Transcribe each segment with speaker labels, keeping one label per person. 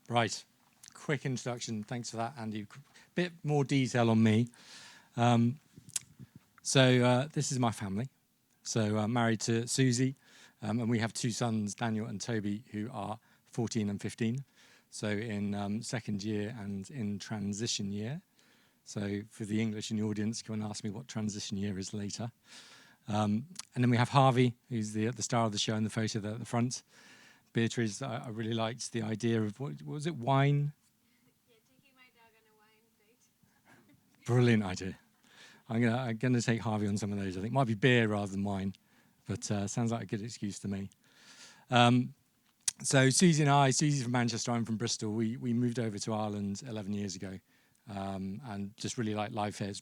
Speaker 1: Right, quick introduction. Thanks for that, Andy. Bit more detail on me. This is my family. So I'm married to Susie, and we have two sons, Daniel and Toby, who are 14 and 15. So in second year and in transition year. So for the English in the audience, come and ask me what transition year is later. And then we have Harvey, who's the star of the show in the photo there at the front. Beatrice, I really liked the idea of, what was it, wine?
Speaker 2: Yeah, taking my dog on a wine date.
Speaker 1: Brilliant idea. I'm gonna take Harvey on some of those. I think might be beer rather than wine, but sounds like a good excuse to me. So Susie's from Manchester, I'm from Bristol. We moved over to Ireland 11 years ago, and just really like life here. It's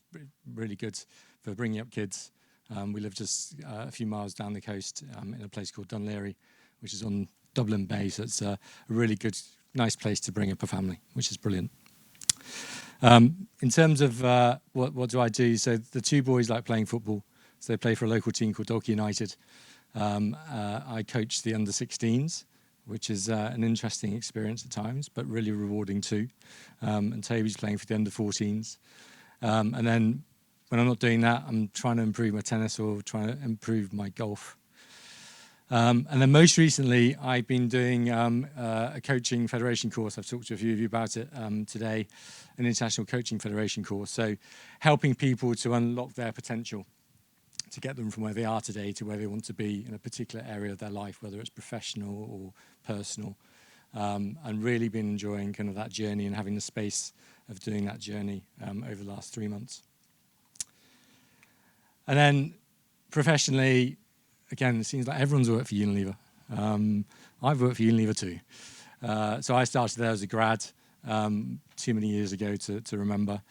Speaker 1: really good for bringing up kids. We live just a few miles down the coast in a place called Dunleary, which is on Dublin Bay, so it's a really good, nice place to bring up a family, which is brilliant. In terms of what do I do, so the two boys like playing football, so they play for a local team called Dog United. I coach the under-16s, which is an interesting experience at times, but really rewarding too. And Toby's playing for the under-14s. And then when I'm not doing that, I'm trying to improve my tennis or trying to improve my golf. And then most recently, I've been doing a coaching federation course. I've talked to a few of you about it today, an international coaching federation course. So helping people to unlock their potential, to get them from where they are today to where they want to be in a particular area of their life, whether it's professional or personal. And really been enjoying kind of that journey and having the space of doing that journey over the last 3 months. And then professionally, again, it seems like everyone's worked for Unilever. I've worked for Unilever too. So I started there as a grad too many years ago to remember.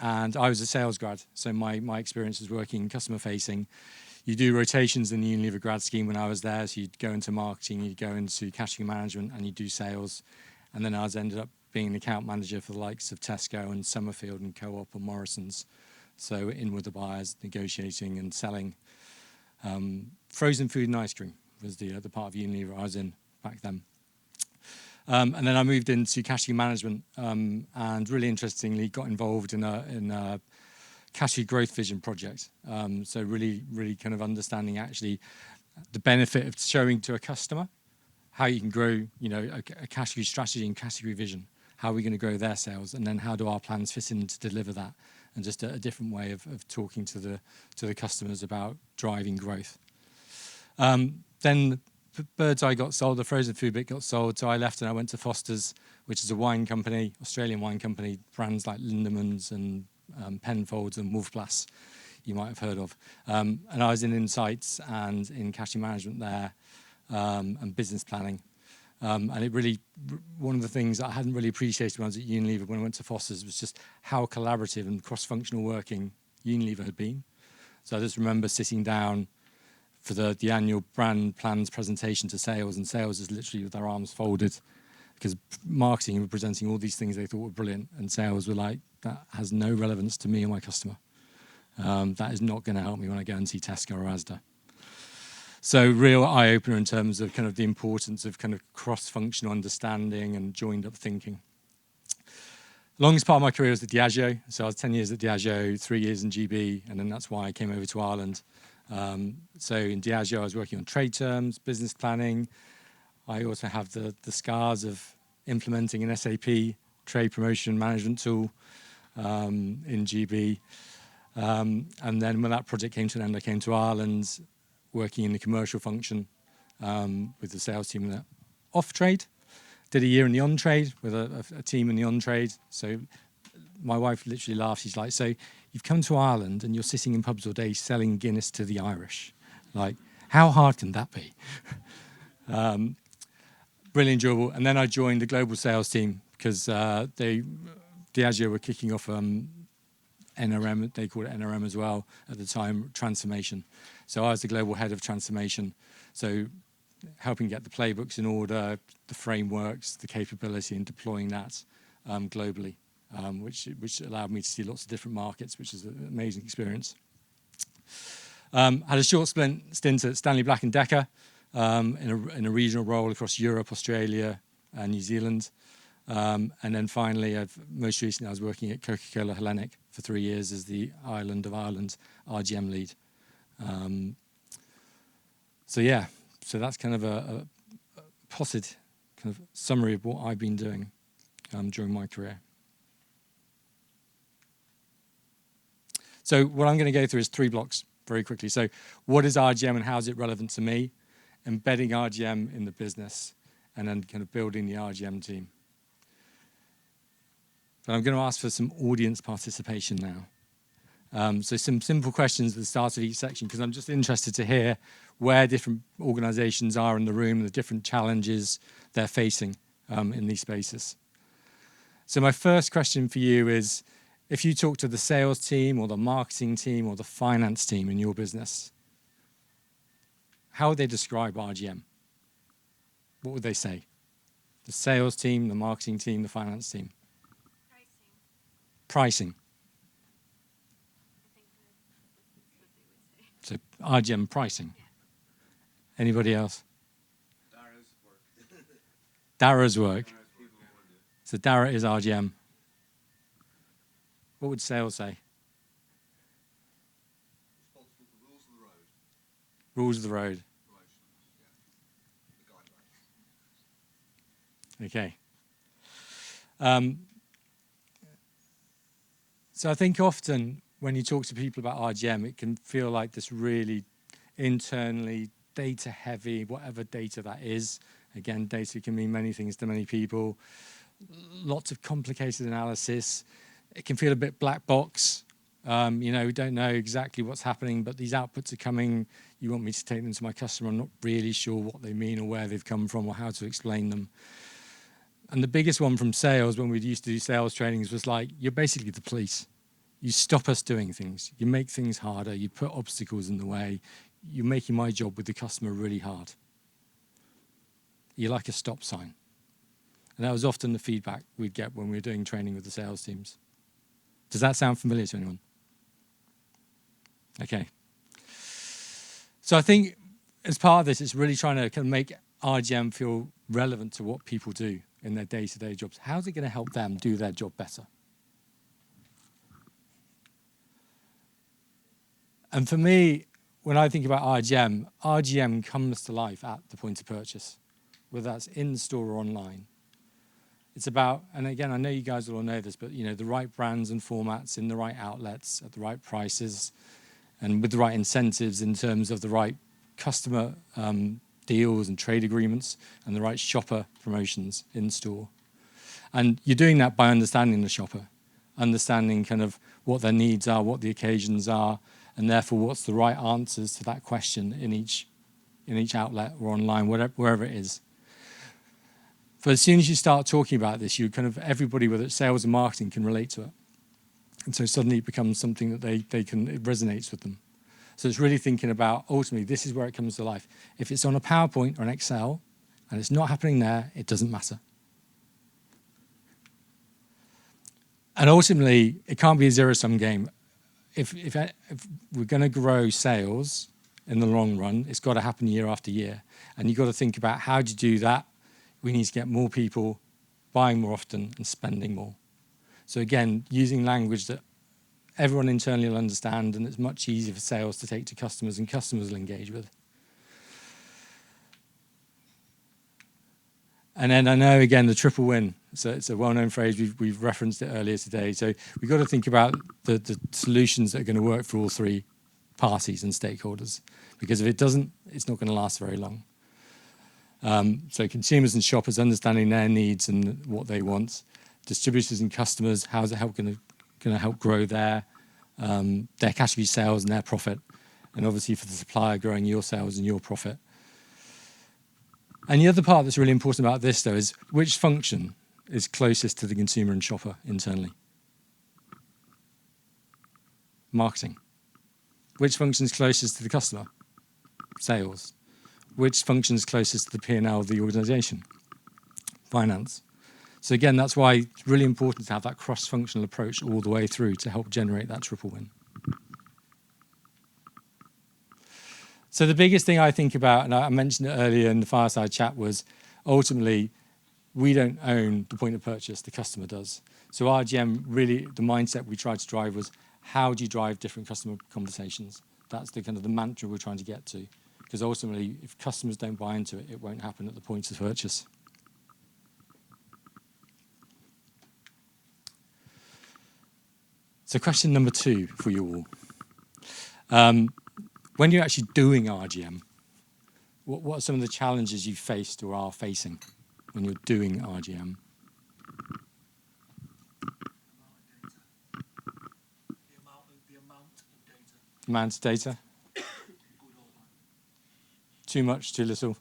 Speaker 1: And I was a sales grad, so my experience was working customer facing. You do rotations in the Unilever grad scheme when I was there, so you'd go into marketing, you'd go into category management, and you'd do sales. And then I ended up being an account manager for the likes of Tesco and Summerfield and Co-op and Morrison's. So in with the buyers, negotiating and selling. Frozen food and ice cream was the part of Unilever I was in back then. And then I moved into category management and really interestingly got involved in a category growth vision project. So really kind of understanding actually the benefit of showing to a customer how you can grow, a category strategy and category vision. How are we going to grow their sales, and then how do our plans fit in to deliver that? And just a different way of talking to the customers about driving growth. Then Birdseye got sold, the frozen food bit got sold, so I left and I went to Foster's, which is a wine company, Australian wine company, brands like Lindemans and Penfolds and Wolfblass, you might have heard of. And I was in insights and in category management there and business planning. And it really, one of the things that I hadn't really appreciated when I was at Unilever, when I went to Foster's, was just how collaborative and cross-functional working Unilever had been. So I just remember sitting down for the annual brand plans presentation to sales, and sales is literally with their arms folded because marketing were presenting all these things they thought were brilliant, and sales were like, that has no relevance to me or my customer. That is not going to help me when I go and see Tesco or Asda. So real eye-opener in terms of kind of the importance of kind of cross-functional understanding and joined-up thinking. Longest part of my career was at Diageo. So I was 10 years at Diageo, 3 years in GB, and then that's why I came over to Ireland. So in Diageo, I was working on trade terms, business planning. I also have the scars of implementing an SAP trade promotion management tool in GB. And then when that project came to an end, I came to Ireland, working in the commercial function with the sales team in the off-trade. Did a year in the on-trade with a team in the on-trade. So my wife literally laughed. She's like, so you've come to Ireland and you're sitting in pubs all day selling Guinness to the Irish. Like, how hard can that be? Really enjoyable. And then I joined the global sales team because Diageo were kicking off NRM, they called it NRM as well at the time, transformation. So I was the global head of transformation. So helping get the playbooks in order, the frameworks, the capability, and deploying that globally, which allowed me to see lots of different markets, which is an amazing experience. Had a short stint at Stanley Black & Decker, in a regional role across Europe, Australia, and New Zealand. And then finally, most recently, I was working at Coca-Cola Hellenic for 3 years as the Island of Ireland RGM lead. So that's kind of a potted kind of summary of what I've been doing during my career. So what I'm going to go through is 3 blocks very quickly. So what is RGM and how is it relevant to me? Embedding RGM in the business, and then kind of building the RGM team. But I'm going to ask for some audience participation now. So some simple questions at the start of each section, because I'm just interested to hear where different organizations are in the room, the different challenges they're facing in these spaces. So my first question for you is, if you talk to the sales team or the marketing team or the finance team in your business, how would they describe RGM? What would they say? The sales team, the marketing team, the finance team? Pricing. I think that's what they would say. So RGM pricing. Yeah. Anybody else? Dara's work. So Dara is RGM. What would sales say?
Speaker 3: Responsible for rules of the road.
Speaker 1: Rules of the road.
Speaker 3: The guidelines.
Speaker 1: Okay. So I think often when you talk to people about RGM, it can feel like this really internally data-heavy, whatever data that is. Again, data can mean many things to many people. Lots of complicated analysis. It can feel a bit black box. We don't know exactly what's happening, but these outputs are coming. You want me to take them to my customer. I'm not really sure what they mean or where they've come from or how to explain them. And the biggest one from sales, when we used to do sales trainings, was like, you're basically the police. You stop us doing things. You make things harder. You put obstacles in the way. You're making my job with the customer really hard. You're like a stop sign. And that was often the feedback we'd get when we were doing training with the sales teams. Does that sound familiar to anyone? Okay. So I think as part of this, it's really trying to kind of make RGM feel relevant to what people do in their day-to-day jobs. How's it going to help them do their job better? And for me, when I think about RGM comes to life at the point of purchase, whether that's in store or online. It's about, and again, I know you guys will all know this, but the right brands and formats in the right outlets at the right prices and with the right incentives in terms of the right customer deals and trade agreements and the right shopper promotions in store. And you're doing that by understanding the shopper, understanding kind of what their needs are, what the occasions are, and therefore what's the right answers to that question in each outlet or online, wherever it is. But as soon as you start talking about this, everybody, whether it's sales and marketing, can relate to it. And so suddenly it becomes something that it resonates with them. So it's really thinking about, ultimately, this is where it comes to life. If it's on a PowerPoint or an Excel and it's not happening there, it doesn't matter. And ultimately, it can't be a zero-sum game. If we're going to grow sales in the long run, it's got to happen year after year. And you've got to think about how do you do that? We need to get more people buying more often and spending more. So again, using language that everyone internally will understand, and it's much easier for sales to take to customers and customers will engage with. And then I know, again, the triple win. So it's a well-known phrase. We've referenced it earlier today. So we've got to think about the solutions that are going to work for all 3 parties and stakeholders. Because if it doesn't, it's not going to last very long. So consumers and shoppers understanding their needs and what they want. Distributors and customers, how is it going to help grow their category sales and their profit? And obviously for the supplier, growing your sales and your profit. And the other part that's really important about this, though, is which function is closest to the consumer and shopper internally? Marketing. Which function is closest to the customer? Sales. Which function is closest to the P&L of the organization? Finance. So again, that's why it's really important to have that cross-functional approach all the way through to help generate that triple win. So the biggest thing I think about, and I mentioned it earlier in the fireside chat, was ultimately we don't own the point of purchase, the customer does. So RGM, really, the mindset we tried to drive was, how do you drive different customer conversations? That's the kind of the mantra we're trying to get to. Because ultimately, if customers don't buy into it, it won't happen at the point of purchase. So question number 2 for you all. When you're actually doing RGM, what are some of the challenges you've faced or are facing when you're doing RGM? Amount of data? Too much, too little?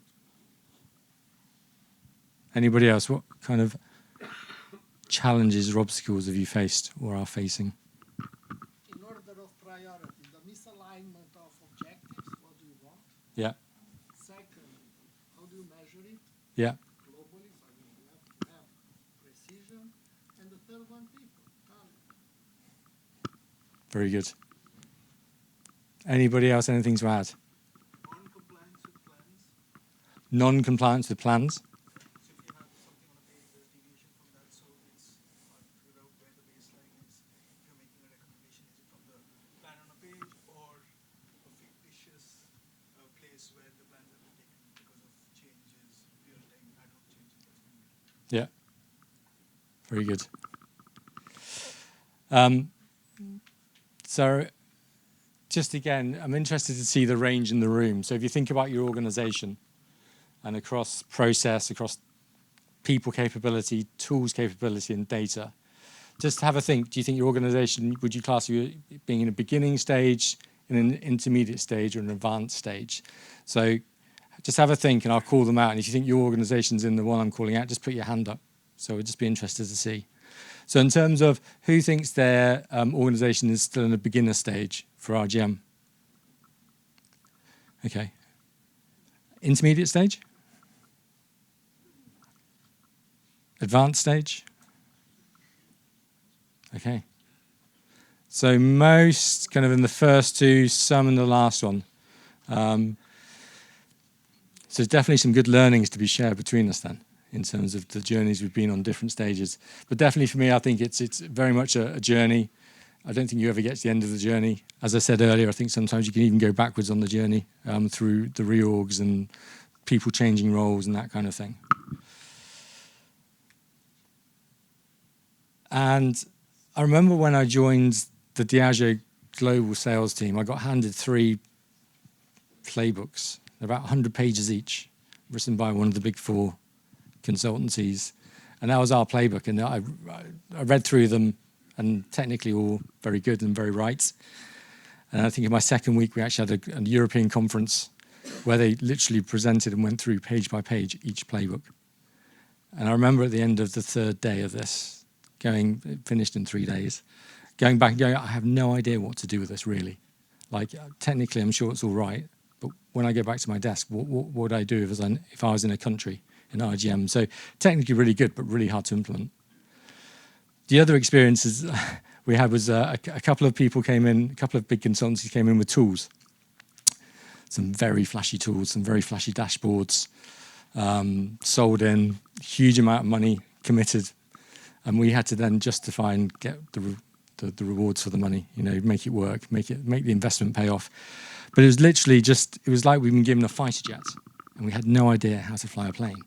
Speaker 1: Anybody else? What kind of challenges or obstacles have you faced or are facing?
Speaker 4: In order of priority, the misalignment of objectives, what do you want?
Speaker 1: Yeah,
Speaker 4: Second, how do you measure it
Speaker 1: yeah.
Speaker 4: globally? So, I mean, you have to have precision. And the third one, people.
Speaker 1: Very good. Anybody else, anything to add?
Speaker 3: Non-compliance with plans.
Speaker 1: Non-compliance with plans?
Speaker 3: So if you have something on a page, there's deviation from that, so it's hard to figure out where the baseline is. If you're making a recommendation, is it from the plan on a page or a fictitious place where the plans have been taken because of changes, real-time ad hoc changes that's been made?
Speaker 1: Yeah. Very good. So just again, I'm interested to see the range in the room. So if you think about your organization and across process, across people capability, tools capability, and data, just have a think. Do you think your organization, would you class you being in a beginning stage, in an intermediate stage, or an advanced stage? So just have a think, and I'll call them out. And if you think your organization's in the one I'm calling out, just put your hand up. So we'd just be interested to see. So in terms of who thinks their organization is still in a beginner stage for RGM? Okay. Intermediate stage? Advanced stage? Okay. So most kind of in the first two, some in the last one. So there's definitely some good learnings to be shared between us then, in terms of the journeys we've been on different stages. But definitely for me, I think it's very much a journey. I don't think you ever get to the end of the journey. As I said earlier, I think sometimes you can even go backwards on the journey through the reorgs and people changing roles and that kind of thing. And I remember when I joined the Diageo global sales team, I got handed 3 playbooks, about 100 pages each, written by one of the big 4 consultancies, and that was our playbook. And I read through them, and technically all very good and very right. And I think in my second week, we actually had a European conference where they literally presented and went through page by page each playbook. And I remember at the end of the 3rd day of this, finished in 3 days, going back and going, I have no idea what to do with this really. Like technically, I'm sure it's all right, but when I go back to my desk, what would I do if I was in a country in RGM? So technically really good, but really hard to implement. The other experiences we had was a couple of people came in, a couple of big consultancies came in with tools. Some very flashy tools, some very flashy dashboards, sold in, huge amount of money committed. And we had to then justify and get the rewards for the money, make it work, make the investment pay off. But it was literally it was like we'd been given a fighter jet and we had no idea how to fly a plane.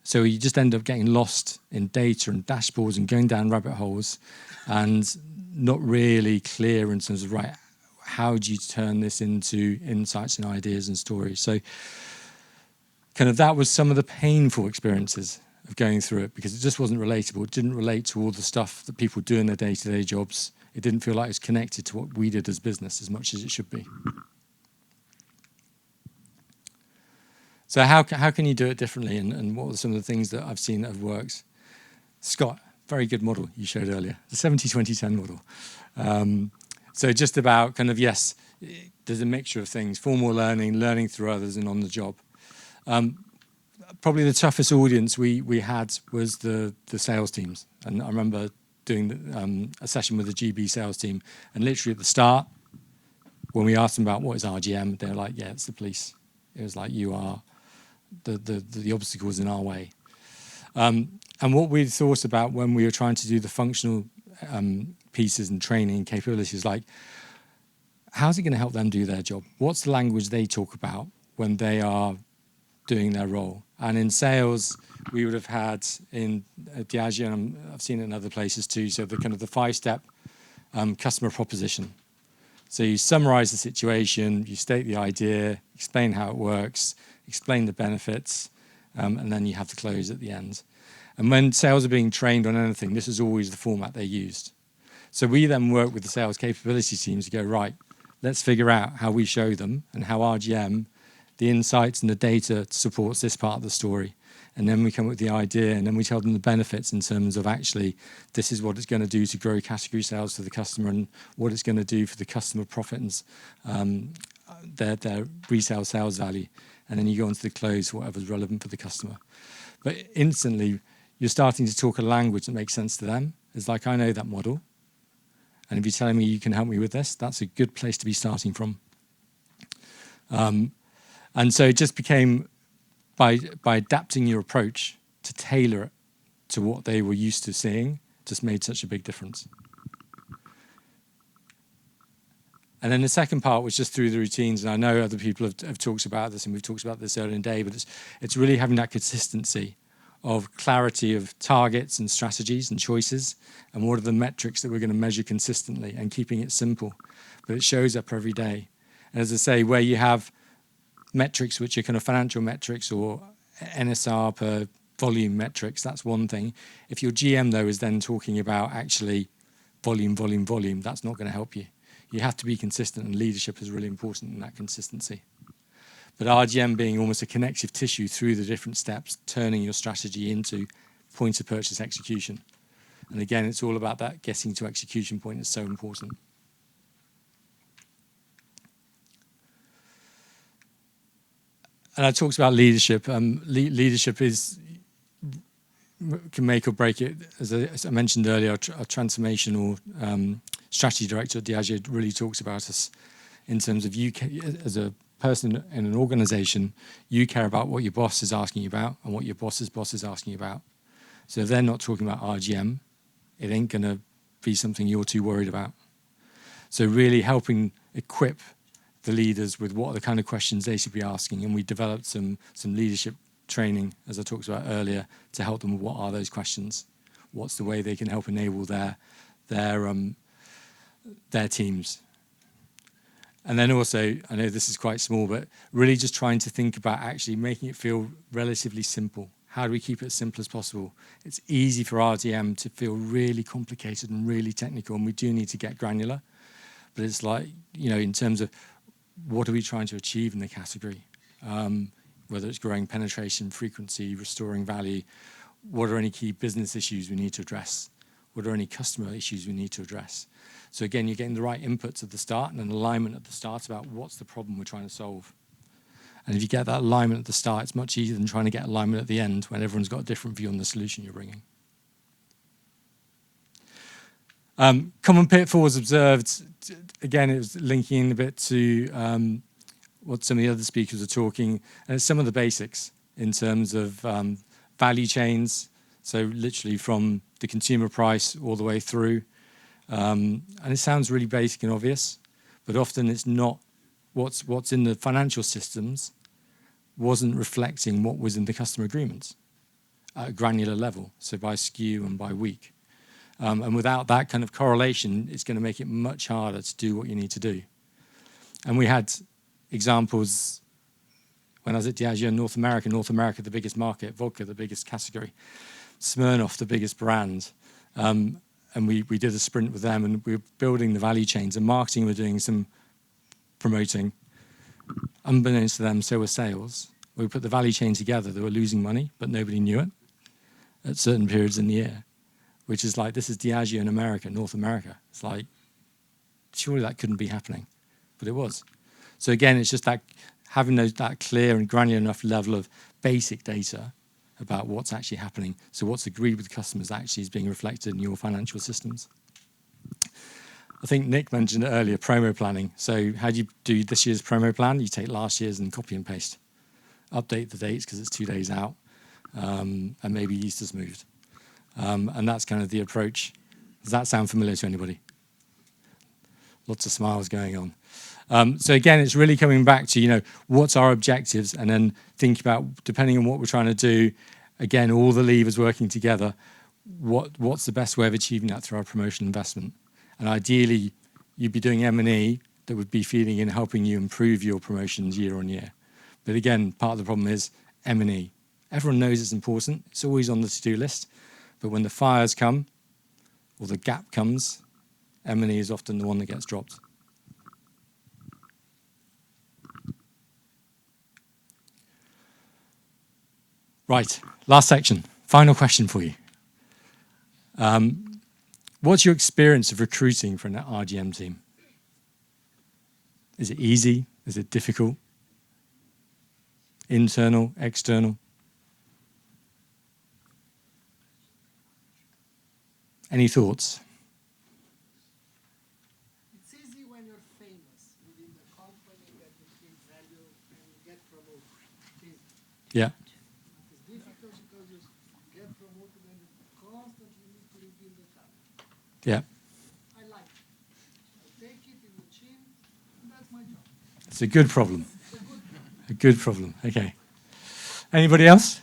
Speaker 1: So you just end up getting lost in data and dashboards and going down rabbit holes and not really clear in terms of, right, how do you turn this into insights and ideas and stories? So kind of that was some of the painful experiences of going through it, because it just wasn't relatable. It didn't relate to all the stuff that people do in their day-to-day jobs. It didn't feel like it was connected to what we did as business as much as it should be. So how can you do it differently, and what are some of the things that I've seen that have worked? Scott, very good model you showed earlier, the 70-20-10 model. So just about kind of, yes, there's a mixture of things, formal learning through others, and on the job. Probably the toughest audience we had was the sales teams. And I remember doing a session with the GB sales team, and literally at the start, when we asked them about what is RGM, they're like, yeah, it's the police. It was like, you are the obstacles in our way. And what we thought about when we were trying to do the functional pieces and training and capabilities, like, how's it going to help them do their job? What's the language they talk about when they are doing their role? And in sales, we would have had in Diageo, and I've seen it in other places too, so the kind of the 5-step customer proposition. So you summarize the situation, you state the idea, explain how it works, explain the benefits, and then you have the close at the end. And when sales are being trained on anything, this is always the format they used. So we then work with the sales capability teams to go, right, let's figure out how we show them and how RGM, the insights and the data supports this part of the story. And then we come up with the idea, and then we tell them the benefits in terms of actually, this is what it's going to do to grow category sales for the customer and what it's going to do for the customer profit and their resale sales value. And then you go on to the close, whatever's relevant for the customer. But instantly, you're starting to talk a language that makes sense to them. It's like, I know that model. And if you're telling me you can help me with this, that's a good place to be starting from. And so it just became, by adapting your approach to tailor it to what they were used to seeing, just made such a big difference. And then the second part was just through the routines, and I know other people have talked about this, and we've talked about this earlier in the day, but it's really having that consistency of clarity of targets and strategies and choices, and what are the metrics that we're going to measure consistently, and keeping it simple. But it shows up every day. And as I say, where you have metrics which are kind of financial metrics or NSR per volume metrics, that's one thing. If your GM, though, is then talking about actually volume, that's not going to help you. You have to be consistent, and leadership is really important in that consistency. But RGM being almost a connective tissue through the different steps, turning your strategy into point of purchase execution. And again, it's all about that getting to execution point is so important. And I talked about leadership. Leadership can make or break it. As I mentioned earlier, a transformational strategy director at Diageo really talks about us in terms of you as a person in an organization, you care about what your boss is asking you about and what your boss's boss is asking you about. So if they're not talking about RGM, it ain't going to be something you're too worried about. So really helping equip the leaders with what are the kind of questions they should be asking. And we developed some leadership training, as I talked about earlier, to help them with what are those questions. What's the way they can help enable their teams. And then also, I know this is quite small, but really just trying to think about actually making it feel relatively simple. How do we keep it as simple as possible? It's easy for RGM to feel really complicated and really technical, and we do need to get granular. But it's like, in terms of what are we trying to achieve in the category? Whether it's growing penetration, frequency, restoring value, what are any key business issues we need to address? What are any customer issues we need to address? So again, you're getting the right inputs at the start and an alignment at the start about what's the problem we're trying to solve. And if you get that alignment at the start, it's much easier than trying to get alignment at the end when everyone's got a different view on the solution you're bringing. Common pitfalls observed, again, it was linking in a bit to what some of the other speakers are talking, and it's some of the basics in terms of value chains, so literally from the consumer price all the way through. And it sounds really basic and obvious, but often it's not. What's in the financial systems wasn't reflecting what was in the customer agreements at a granular level, so by SKU and by week. And without that kind of correlation, it's going to make it much harder to do what you need to do. And we had examples when I was at Diageo in North America, the biggest market, vodka, the biggest category, Smirnoff, the biggest brand. And we did a sprint with them, and we were building the value chains, and marketing were doing some promoting. Unbeknownst to them, so were sales. We put the value chain together. They were losing money, but nobody knew it at certain periods in the year, which is like, this is Diageo in America, North America. It's like, surely that couldn't be happening, but it was. So again, it's just that having that clear and granular enough level of basic data about what's actually happening. So what's agreed with customers actually is being reflected in your financial systems. I think Nick mentioned it earlier, promo planning. So how do you do this year's promo plan? You take last year's and copy and paste. Update the dates because it's 2 days out, and maybe Easter's moved. And that's kind of the approach. Does that sound familiar to anybody? Lots of smiles going on. So again, it's really coming back to, what's our objectives, and then think about, depending on what we're trying to do, again, all the levers working together, what's the best way of achieving that through our promotional investment? And ideally, you'd be doing M&E that would be feeding in, helping you improve your promotions year on year. But again, part of the problem is M&E. Everyone knows it's important. It's always on the to-do list. But when the fires come, or the gap comes, M&E is often the one that gets dropped. Right, last section. Final question for you. What's your experience of recruiting for an RGM team? Is it easy? Is it difficult? Internal, external? Any thoughts?
Speaker 4: It's easy when you're famous within the company that you think value and you get promoted. It's easy.
Speaker 1: Yeah.
Speaker 4: It's difficult because you get promoted and you constantly need to rebuild the talent.
Speaker 1: Yeah.
Speaker 4: I like it. I take it in the chin, and that's my job.
Speaker 1: It's a good problem.
Speaker 4: It's a good job.
Speaker 1: A good problem. Okay. Anybody else?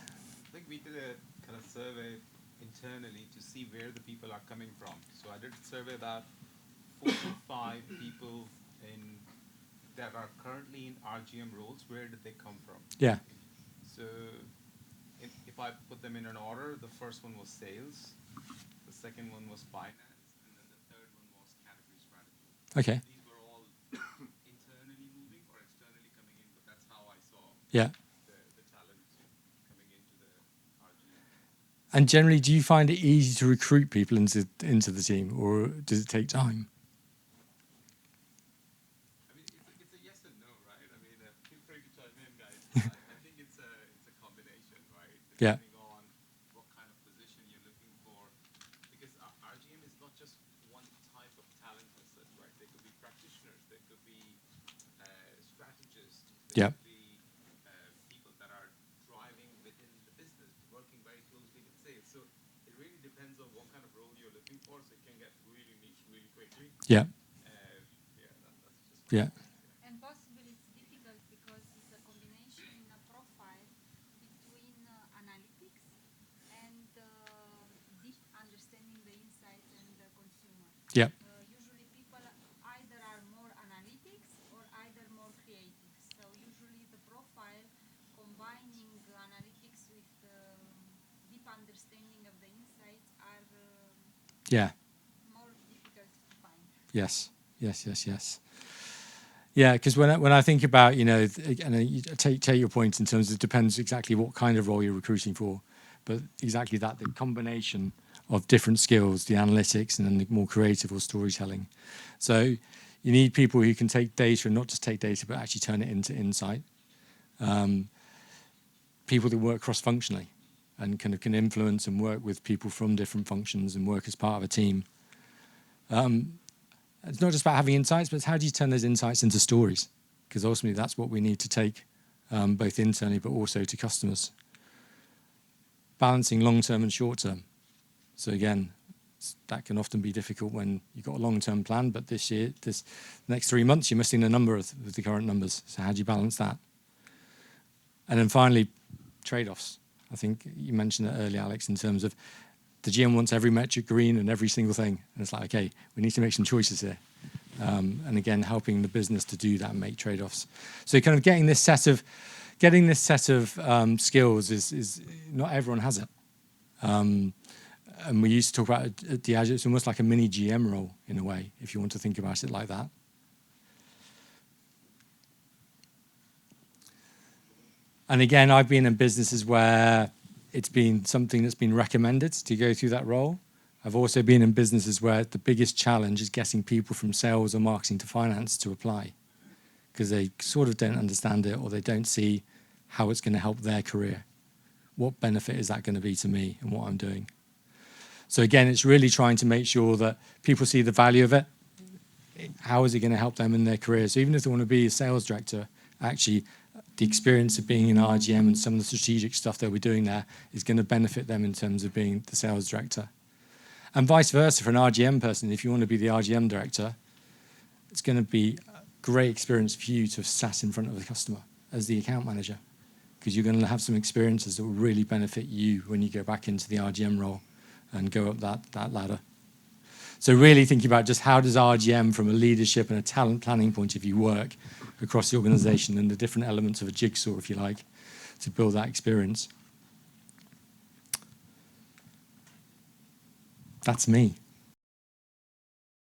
Speaker 5: I think we did a kind of survey internally to see where the people are coming from. So I did a survey about 45 people that are currently in RGM roles. Where did they come from?
Speaker 1: Yeah.
Speaker 5: So if I put them in an order, the first one was sales, the second one was finance, and then the third one was category strategy.
Speaker 1: Okay.
Speaker 5: These were all internally moving or externally coming in, but that's how I saw
Speaker 1: Yeah.
Speaker 5: the talent coming into the RGM.
Speaker 1: And generally, do you find it easy to recruit people into the team, or does it take time?
Speaker 5: I mean, it's a yes and no, right? I mean, feel free to chime in, guys. I think it's a combination, right?
Speaker 1: Yeah.
Speaker 5: Depending on what kind of position you're looking for, because RGM is not just one type of talent as such, right? There could be practitioners, there could be strategists, there
Speaker 1: Yeah.
Speaker 5: could be people that are driving within the business, working very closely with sales. So it really depends on what kind of role you're looking for. So it can get really niche really quickly.
Speaker 1: Yeah.
Speaker 5: That's just
Speaker 1: Yeah.
Speaker 2: And possibly it's difficult because it's a combination in a profile between analytics and deep understanding the insights and the consumer.
Speaker 1: Yeah.
Speaker 2: Usually people either are more analytics or either more creative. So usually the profile combining analytics with deep understanding of the insights are
Speaker 1: Yeah.
Speaker 2: more difficult to find.
Speaker 1: Yes. Yes. Yes. Yes. Yeah, because when I think about, and you take your point in terms of it depends exactly what kind of role you're recruiting for, but exactly that, the combination of different skills, the analytics and then the more creative or storytelling. So you need people who can take data and not just take data, but actually turn it into insight. People that work cross-functionally and kind of can influence and work with people from different functions and work as part of a team. It's not just about having insights, but it's how do you turn those insights into stories? Because ultimately that's what we need to take both internally but also to customers. Balancing long-term and short-term. So again, that can often be difficult when you've got a long-term plan, but this next 3 months, you're missing a number of the current numbers. So how do you balance that? And then finally, trade-offs. I think you mentioned it earlier, Alex, in terms of the GM wants every metric green and every single thing. And it's like, okay, we need to make some choices here. And again, helping the business to do that and make trade-offs. So kind of getting this set of skills is not everyone has it. And we used to talk about at Diageo, it's almost like a mini GM role in a way, if you want to think about it like that. And again, I've been in businesses where it's been something that's been recommended to go through that role. I've also been in businesses where the biggest challenge is getting people from sales or marketing to finance to apply because they sort of don't understand it or they don't see how it's going to help their career. What benefit is that going to be to me and what I'm doing? So again, it's really trying to make sure that people see the value of it, how is it going to help them in their career? So even if they want to be a sales director, actually the experience of being in RGM and some of the strategic stuff they'll be doing there is going to benefit them in terms of being the sales director. And vice versa for an RGM person, if you want to be the RGM director, it's going to be a great experience for you to have sat in front of the customer as the account manager, because you're going to have some experiences that will really benefit you when you go back into the RGM role and go up that ladder. So really thinking about just how does RGM from a leadership and a talent planning point of view work across the organization and the different elements of a jigsaw, if you like, to build that experience. That's me.